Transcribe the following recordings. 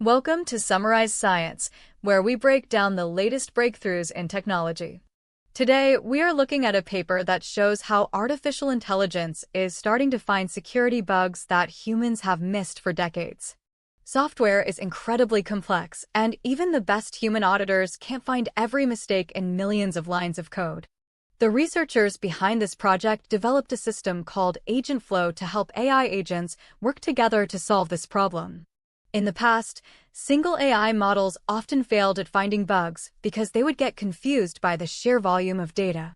Welcome to Summarize Science, where we break down the latest breakthroughs in technology. Today, we are looking at a paper that shows how artificial intelligence is starting to find security bugs that humans have missed for decades. Software is incredibly complex, and even the best human auditors can't find every mistake in millions of lines of code. The researchers behind this project developed a system called AgentFlow to help AI agents work together to solve this problem. In the past, single AI models often failed at finding bugs because they would get confused by the sheer volume of data.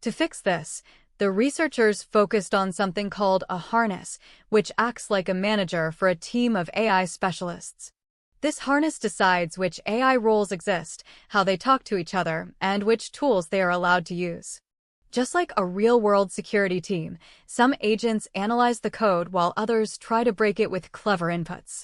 To fix this, the researchers focused on something called a harness, which acts like a manager for a team of AI specialists. This harness decides which AI roles exist, how they talk to each other, and which tools they are allowed to use. Just like a real-world security team, some agents analyze the code while others try to break it with clever inputs.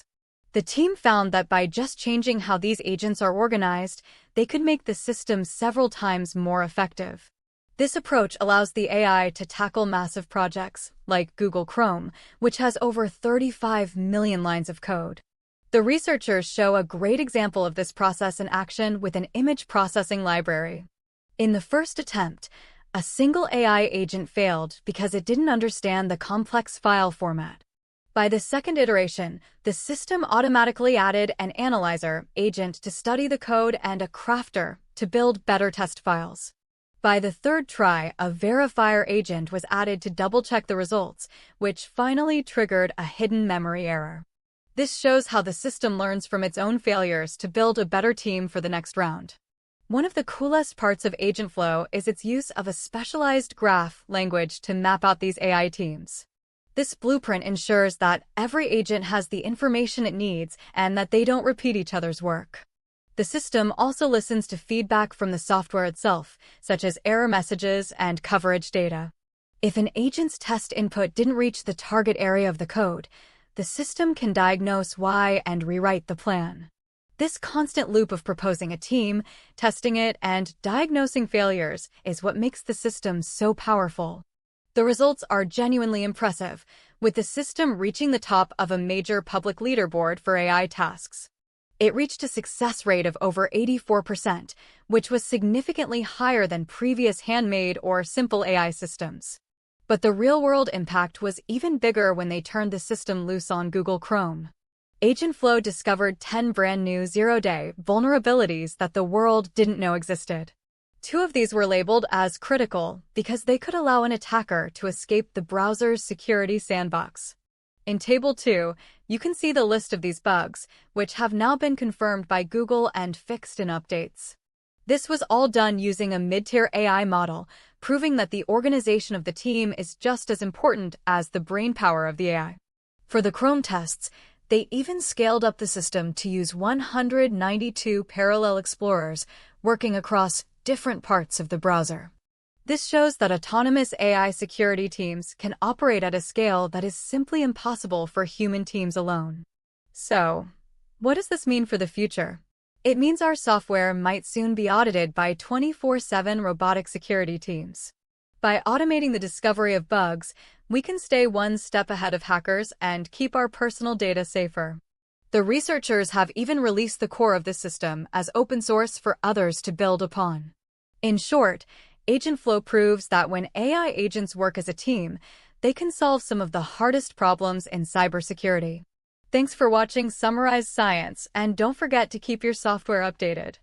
The team found that by just changing how these agents are organized, they could make the system several times more effective. This approach allows the AI to tackle massive projects, like Google Chrome, which has over 35 million lines of code. The researchers show a great example of this process in action with an image processing library. In the first attempt, a single AI agent failed because it didn't understand the complex file format. By the second iteration, the system automatically added an analyzer agent to study the code and a crafter to build better test files. By the third try, a verifier agent was added to double-check the results, which finally triggered a hidden memory error. This shows how the system learns from its own failures to build a better team for the next round. One of the coolest parts of AgentFlow is its use of a specialized graph language to map out these AI teams. This blueprint ensures that every agent has the information it needs and that they don't repeat each other's work. The system also listens to feedback from the software itself, such as error messages and coverage data. If an agent's test input didn't reach the target area of the code, the system can diagnose why and rewrite the plan. This constant loop of proposing a team, testing it, and diagnosing failures is what makes the system so powerful. The results are genuinely impressive, with the system reaching the top of a major public leaderboard for AI tasks. It reached a success rate of over 84%, which was significantly higher than previous handmade or simple AI systems. But the real-world impact was even bigger when they turned the system loose on Google Chrome. AgentFlow discovered 10 brand-new zero-day vulnerabilities that the world didn't know existed. 2 of these were labeled as critical because they could allow an attacker to escape the browser's security sandbox. In Table 2, you can see the list of these bugs, which have now been confirmed by Google and fixed in updates. This was all done using a mid-tier AI model, proving that the organization of the team is just as important as the brainpower of the AI. For the Chrome tests, they even scaled up the system to use 192 parallel explorers working across different parts of the browser. This shows that autonomous AI security teams can operate at a scale that is simply impossible for human teams alone. So, what does this mean for the future? It means our software might soon be audited by 24/7 robotic security teams. By automating the discovery of bugs, we can stay one step ahead of hackers and keep our personal data safer. The researchers have even released the core of this system as open source for others to build upon. In short, AgentFlow proves that when AI agents work as a team, they can solve some of the hardest problems in cybersecurity. Thanks for watching Summarize Science, and don't forget to keep your software updated.